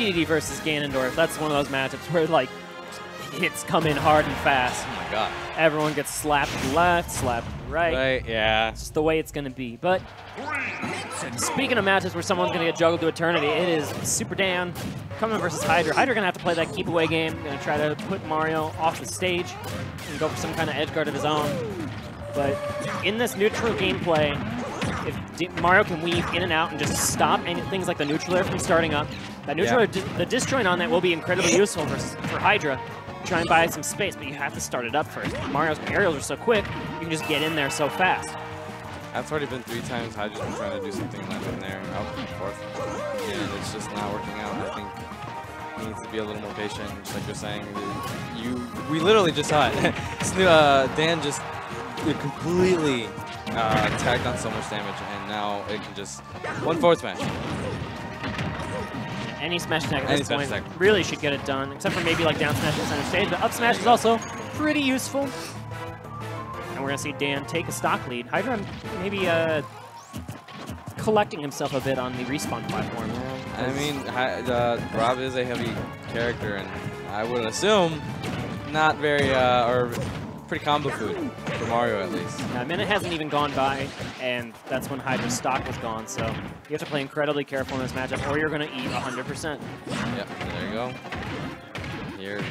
DDD versus Ganondorf, that's one of those matchups where, like, hits come in hard and fast. Oh my god. Everyone gets slapped left, slapped right. Right, yeah. It's just the way it's going to be. But speaking of matches where someone's going to get juggled to eternity, it is Super Dan coming versus Hydra. Hydra going to have to play that keep away game. Going to try to put Mario off the stage and go for some kind of edge guard of his own. But in this neutral gameplay, if Mario can weave in and out and just stop any things like the neutral air from starting up, that neutral air, the disjoint on that will be incredibly useful for Hydra. Try and buy some space, but you have to start it up first. Mario's aerials are so quick, you can just get in there so fast. That's already been 3 times. Hydra's been trying to do something left in there, out and forth, and it's just not working out. I think he needs to be a little more patient, just like you're saying. We literally just saw it. Dan just completely tagged on so much damage, and now it can just one forward smash. Any smash attack at this point really should get it done, except for maybe like down smash at center stage. But up smash is also pretty useful. And we're going to see Dan take a stock lead. Hydra maybe collecting himself a bit on the respawn platform. I mean, Rob is a heavy character, and I would assume not very, or pretty combo food for Mario at least. Yeah, a minute hasn't even gone by, and that's when Hydra's stock was gone, so you have to play incredibly careful in this matchup, or you're going to eat 100%. Yep, there you go.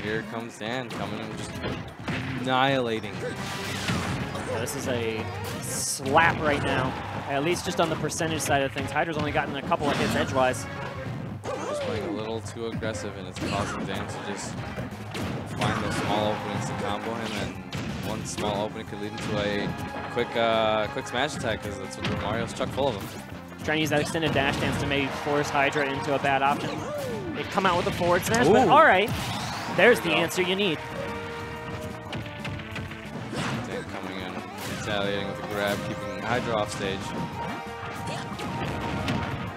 Here comes Dan, coming and just annihilating. Yeah, this is a slap right now, at least just on the percentage side of things. Hydra's only gotten a couple of hits edgewise. Just playing a little too aggressive, and it's causing Dan to just find those small openings to combo him, and one small opening could lead into a quick smash attack, because that's what Mario's chock full of them. Trying to use that extended dash dance to maybe force Hydra into a bad option. They come out with a forward smash, but all right, there's the answer you need. Dan coming in, retaliating with a grab, keeping Hydra off stage.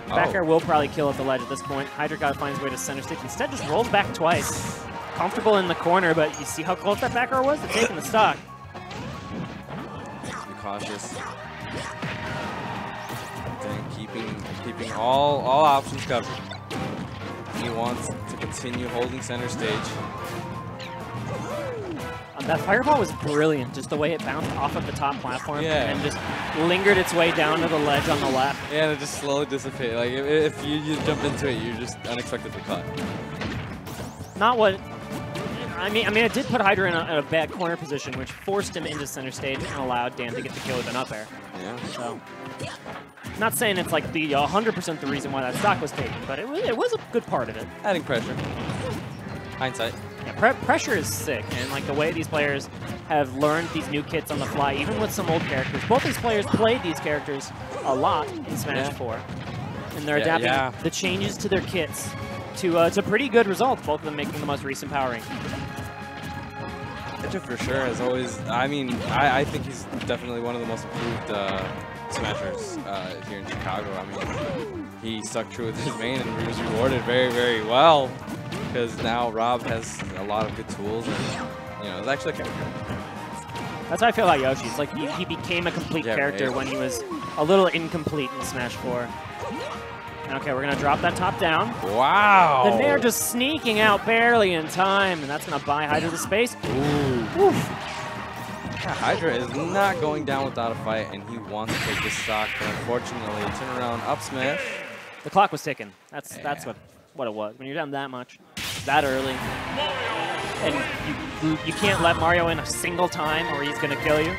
Back air will probably kill at the ledge at this point. Hydra gotta find his way to center stage. Instead, just rolls back twice. Comfortable in the corner, but you see how close that back air was to taking the stock. Be cautious. Dan keeping all options covered. He wants to continue holding center stage. That fireball was brilliant, just the way it bounced off of the top platform and just lingered its way down to the ledge on the left. Yeah, and it just slowly dissipated. Like, if you jump into it, you're just unexpectedly caught. Not what... I mean, it did put Hydra in a bad corner position, which forced him into center stage and allowed Dan to get the kill with an up air. Yeah. So, not saying it's like the 100% the reason why that stock was taken, but it was a good part of it. Adding pressure. Hindsight. Yeah, pressure is sick, and like the way these players have learned these new kits on the fly, even with some old characters. Both these players played these characters a lot in Smash 4, and they're adapting the changes to their kits to pretty good results, both of them making the most recent power ranking. Hydra for sure has always, I mean, I think he's definitely one of the most improved Smashers here in Chicago. I mean, he stuck true with his main and he was rewarded very, very well, because now Rob has a lot of good tools, and you know, it's actually a character. That's how I feel about Yoshi. It's like he became a complete character when he was a little incomplete in Smash 4. Okay, we're going to drop that top down. Wow! The Nair just sneaking out barely in time, and that's going to buy Hydra the space. Ooh. Yeah, Hydra is not going down without a fight, and he wants to take this stock, but unfortunately, turn around up smash. The clock was ticking. That's what it was. When you're down that much, that early, and you can't let Mario in a single time or he's going to kill you.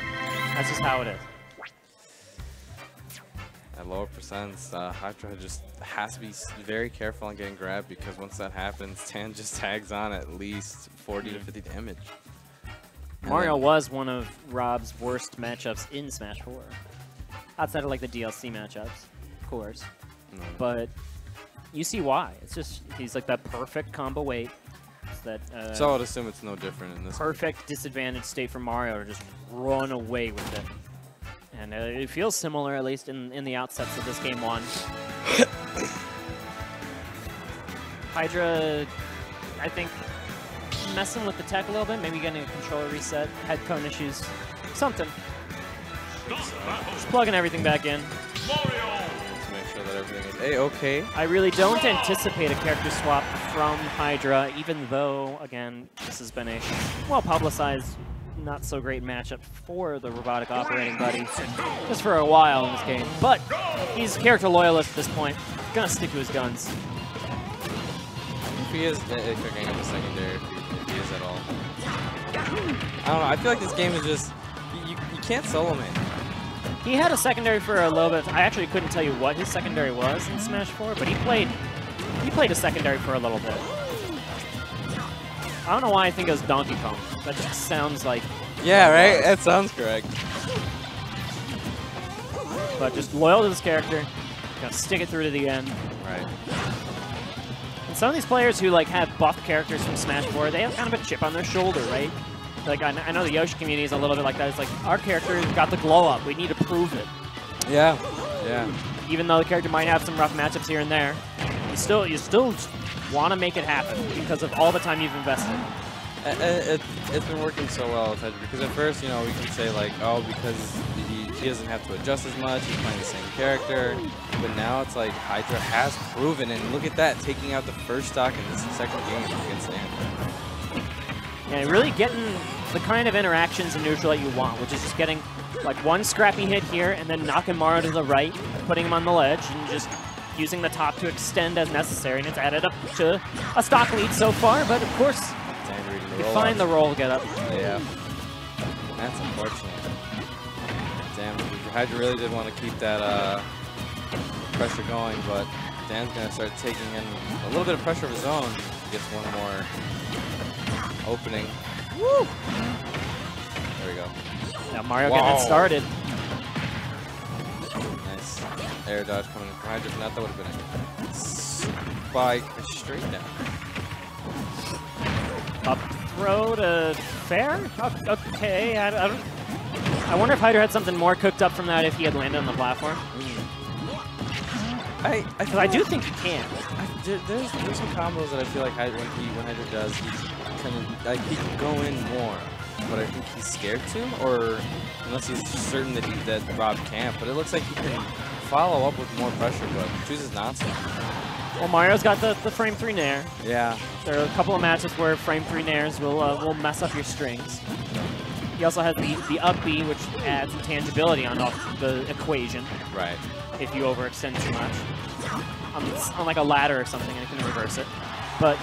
That's just how it is. At lower percents, Hydra just has to be very careful on getting grabbed, because once that happens, Dan just tags on at least 40 to 50 damage. Mario was one of Rob's worst matchups in Smash 4. Outside of like the DLC matchups, of course. But you see why. It's just, he's like that perfect combo weight. So I would assume it's no different in this. Perfect disadvantage state for Mario to just run away with it. And it feels similar, at least in the outsets of this game 1. Hydra, I think, messing with the tech a little bit, maybe getting a controller reset, head cone issues, something. Just plugging everything back in. Let's make sure that everything is A-okay. I really don't anticipate a character swap from Hydra, even though, again, this has been a well-publicized, not-so-great matchup for the robotic operating buddy just for a while in this game. But he's character loyalist at this point. Gonna stick to his guns. If he is cooking up a secondary, if he is at all. I don't know. I feel like this game is just you can't solo man. He had a secondary for a little bit. I actually couldn't tell you what his secondary was in Smash 4, but he played a secondary for a little bit. I don't know why I think it was Donkey Kong. That just sounds like... Yeah, right? That sounds correct. But just loyal to this character. Gonna stick it through to the end. Right. And some of these players who like have buff characters from Smash 4, they have kind of a chip on their shoulder, right? Like I know the Yoshi community is a little bit like that. It's like, our character got the glow up. We need to prove it. Yeah. Yeah. Even though the character might have some rough matchups here and there, you still want to make it happen because of all the time you've invested. It's been working so well with Hydra because at first, you know, we can say like, oh, because he doesn't have to adjust as much, he's playing the same character. But now it's like Hydra has proven, and look at that, taking out the first stock in this second game against Anthem. Yeah, really getting the kind of interactions in neutral that you want, which is just getting like one scrappy hit here and then knocking Mario to the right, putting him on the ledge, and just using the top to extend as necessary. And it's added up to a stock lead so far, but of course, you find the roll get up. Yeah. That's unfortunate. Damn, Hydra really did want to keep that pressure going, but Dan's going to start taking in a little bit of pressure of his own. He gets one more opening. Woo! There we go. Now Mario getting it started. Nice air dodge coming in from Hydra. If not, that would have been a spike straight down. Up throw to fair? Okay, I wonder if Hydra had something more cooked up from that if he had landed on the platform. Because I do think he can. There's some combos that I feel like when Hydra does, he can go in more, but I think he's scared to, or unless he's certain that Rob can't. But it looks like he can follow up with more pressure, but chooses not to. Well, Mario's got the frame 3 nair. Yeah. There are a couple of matches where frame 3 nairs will mess up your strings. He also has the up B, which adds intangibility on the equation. Right. If you overextend too much. On like a ladder or something, and it can reverse it. But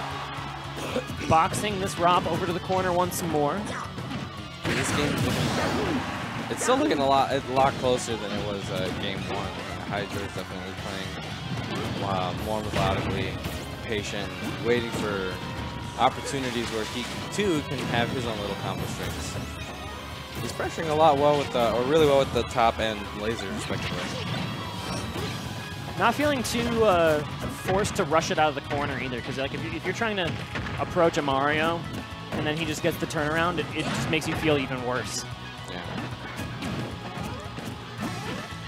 boxing this Rob over to the corner once more. This game is looking, it's still looking a lot closer than it was game 1. Hydra is definitely playing more methodically, patient, waiting for opportunities where he too can have his own little combo strings. He's pressuring a lot really well with the top and laser respectively. Not feeling too forced to rush it out of the corner either, because like if you're trying to approach a Mario and then he just gets the turnaround, it just makes you feel even worse. Yeah.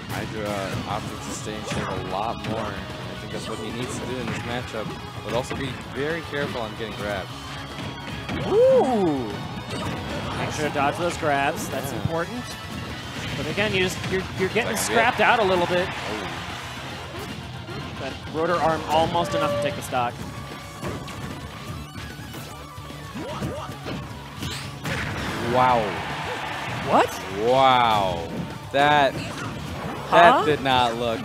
Hydra opted to stay in shape a lot more. I think that's what he needs to do in this matchup, but also be very careful on getting grabbed. Ooh! Make sure to dodge those grabs. That's important. But again, you're getting scrapped out a little bit. Oh. That rotor arm almost enough to take the stock. Wow. What? Wow. That did not look.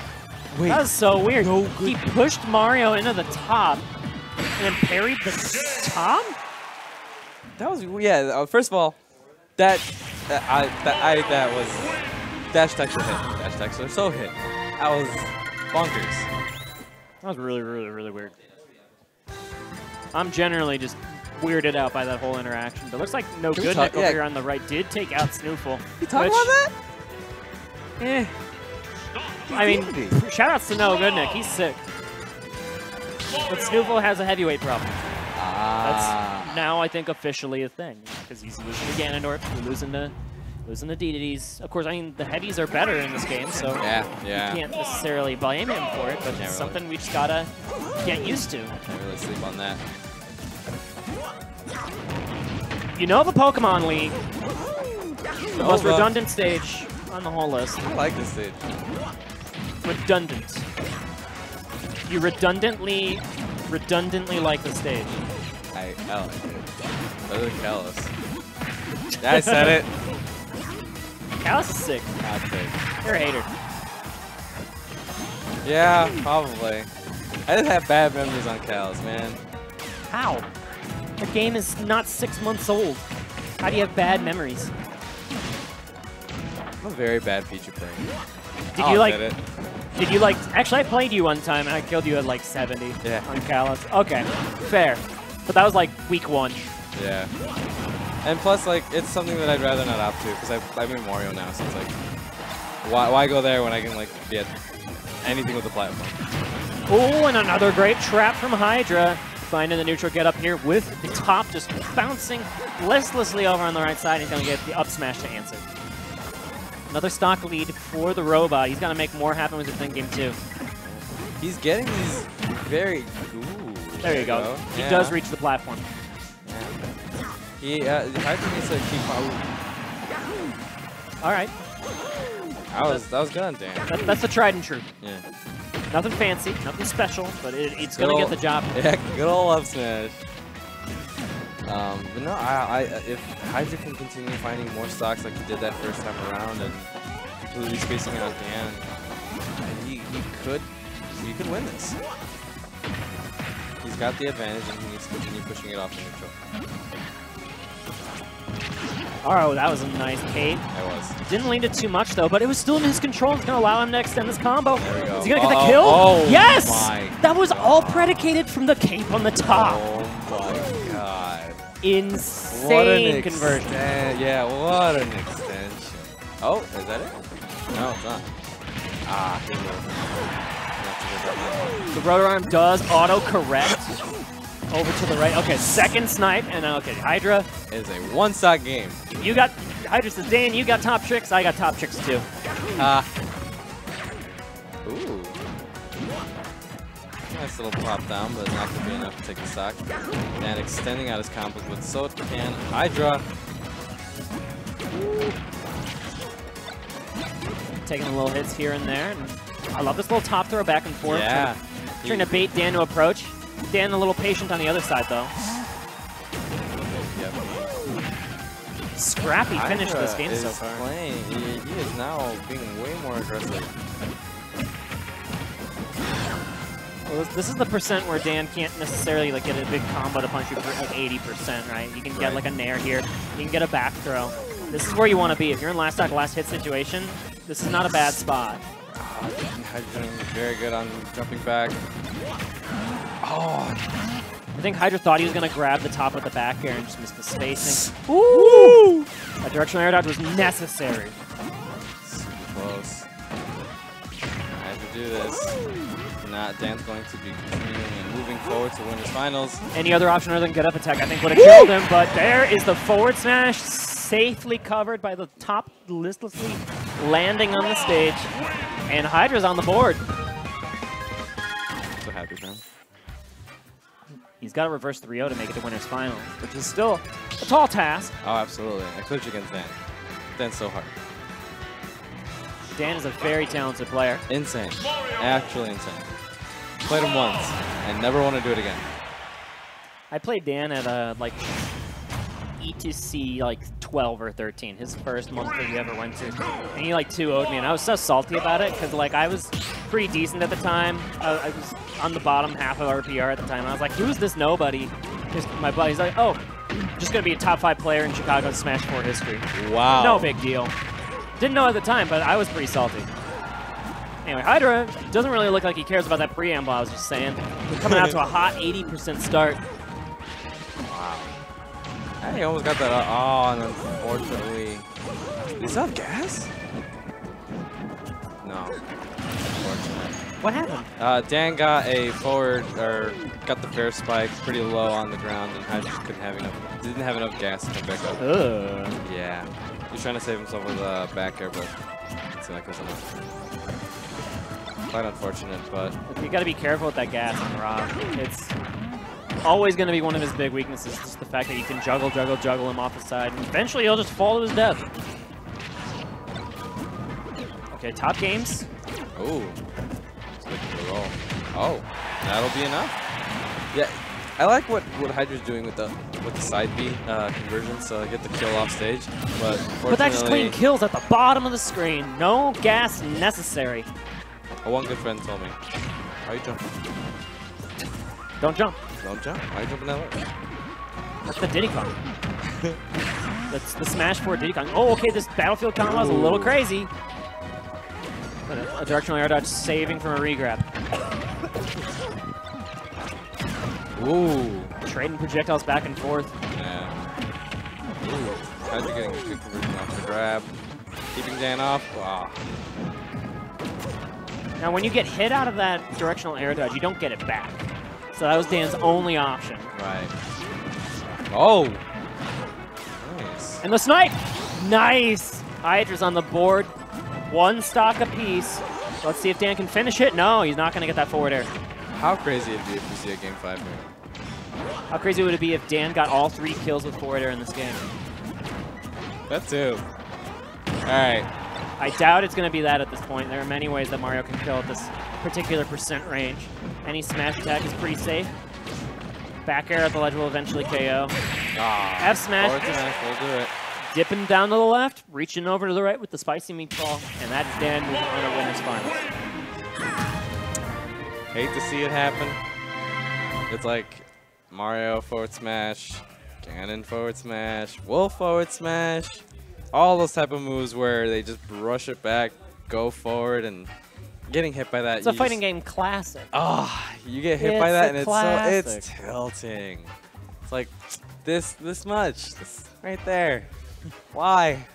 Wait. That was so weird. No good. He pushed Mario into the top and then parried the top? That was, yeah, first of all, that was dash texture hit. Dash texture so hit. That was bonkers. That was really, really, really weird. I'm generally just weirded out by that whole interaction. But it looks like No Good Nick over here on the right did take out Snoofle. You talking about that? Eh. I mean, shoutouts to No Good Nick. He's sick. But Snoofle has a heavyweight problem. That's now, I think, officially a thing. Because he's losing to Ganondorf, losing to DDDs. Of course, I mean, the heavies are better in this game, so you can't necessarily blame him for it, but it's something we just gotta get used to. Can't really sleep on that. You know the Pokemon League. The most redundant stage on the whole list. I like this stage. Redundant. You redundantly like the stage. I like it. Better than Callus. Yeah, I said it. Callus is sick. Not big. You're a hater. Yeah, probably. I just have bad memories on Callus, man. How? The game is not 6 months old. How do you have bad memories? I'm a very bad Pichu player. Did you like? Actually, I played you one time and I killed you at like 70 on Callus. Okay, fair. But that was like week 1. Yeah. And plus, like, it's something that I'd rather not opt to because I'm in Mario now, so it's like, why go there when I can like get anything with the platform? Oh, and another great trap from Hydra. Finding the neutral get up here with the top just bouncing listlessly over on the right side. He's going to get the up smash to answer. Another stock lead for the robot. He's going to make more happen with his game too. He's getting these very... Ooh, there you go. He does reach the platform. Yeah. Hydra needs to keep... All right. That was good on Dan. That's the tried and true. Yeah. Nothing fancy, nothing special, but it's going to get the job. Yeah, good old up smash. But no, if Hydra can continue finding more stocks like he did that first time around and completely spacing it on Dan, he could win this. He's got the advantage and he needs to continue pushing it off the neutral. Oh, that was a nice bait. It was. Didn't lean it too much though, but it was still in his control. It's going to allow him to extend this combo. There we go. Is he going to get the kill? Oh, yes! My that was God. all predicated from the cape on the top. Oh my God. Insane conversion. Yeah, what an extension. Oh, is that it? No, it's not. Ah, the rotor arm does auto-correct over to the right. Okay, second snipe, and okay, Hydra. It is a one-stock game. You got, Hydra says, Dan, you got top tricks, I got top tricks too. Ooh. Nice little pop down, but not going to be enough to take the stock. And extending out his combos with so can Hydra. Taking a little hits here and there. And I love this little top throw back and forth. Yeah. Trying to bait Dan to approach. Dan a little patient on the other side, though. Yep. Scrappy finish this game so far. Playing. He is now being way more aggressive. Well, this is the percent where Dan can't necessarily like get a big combo to punch you for like 80%, right? You can get like a nair here. You can get a back throw. This is where you want to be. If you're in last stock, last hit situation, this is not a bad spot. Hydra very good on jumping back. Oh. I think Hydra thought he was going to grab the top of the back air and just miss the spacing. Ooh! That directional air dodge was necessary. Super close. Hydra do this. Not Dan's going to be continuing and moving forward to win his finals. Any other option other than get up attack, I think would have killed him, but there is the forward smash, safely covered by the top, listlessly landing on the stage, and Hydra's on the board. So happy for him. He's got to reverse 3-0 to make it to winner's finals, which is still a tall task. Oh, absolutely. I coach against Dan. Dan's so hard. Dan is a very talented player. Insane. Actually insane. Played him once and never want to do it again. I played Dan at like E2C like 12 or 13, his first month that he ever went to. And he like 2-0'd me, and I was so salty about it because like I was pretty decent at the time. I was on the bottom half of RPR at the time. And I was like, who's this nobody? Just my buddy's like, oh, just gonna be a top 5 player in Chicago's Smash 4 history. Wow. No big deal. Didn't know at the time, but I was pretty salty. Anyway, Hydra doesn't really look like he cares about that preamble I was just saying. We're coming out to a hot 80% start. Wow. He almost got that. Oh, and unfortunately. Does he have gas? No. Unfortunate. What happened? Dan got a forward, or got the fair spike pretty low on the ground, and Hydra just didn't have enough gas to come back up. Yeah. He was trying to save himself with a back air, but it seemed like it was enough. Quite unfortunate, but you got to be careful with that gas on Rob. It's always going to be one of his big weaknesses, just the fact that you can juggle him off the side, and eventually he'll just fall to his death. Okay, top games. ooh, it's looking to roll. Oh. That'll be enough. Yeah, I like what Hydra's doing with the side B conversion, so I get the kill off stage. But that's just clean kills at the bottom of the screen. No gas necessary. One good friend told me, "Why are you jumping? Don't jump. Don't jump. Why are you jumping that way?" That's the Diddy Kong. That's the Smash 4 Diddy Kong. Oh, okay, this Battlefield combo is a little crazy. But a directional air dodge saving from a regrab. Ooh. Trading projectiles back and forth. Yeah. Ooh. Hydra getting a good conversion off the grab. Keeping Dan off. Wow. Now, when you get hit out of that directional air dodge, you don't get it back. So that was Dan's only option. Right. Oh! Nice. And the snipe! Nice! Hydra's on the board. One stock apiece. Let's see if Dan can finish it. No, he's not going to get that forward air. How crazy would it be if we see a game 5 here? How crazy would it be if Dan got all 3 kills with forward air in this game? That too. Alright. I doubt it's going to be that at this point. There are many ways that Mario can kill at this particular percent range. Any smash attack is pretty safe. Back air at the ledge will eventually KO. F smash. Forward smash will do it. Dipping down to the left, reaching over to the right with the spicy meatball, and that is Dan moving on to winners finals. Hate to see it happen. It's like Mario forward smash, Ganon forward smash, Wolf forward smash, all those type of moves where they just brush it back, go forward, and getting hit by that. It's a fighting game classic. Oh, you get hit by that, and it's tilting. It's like this much, this right there. Why?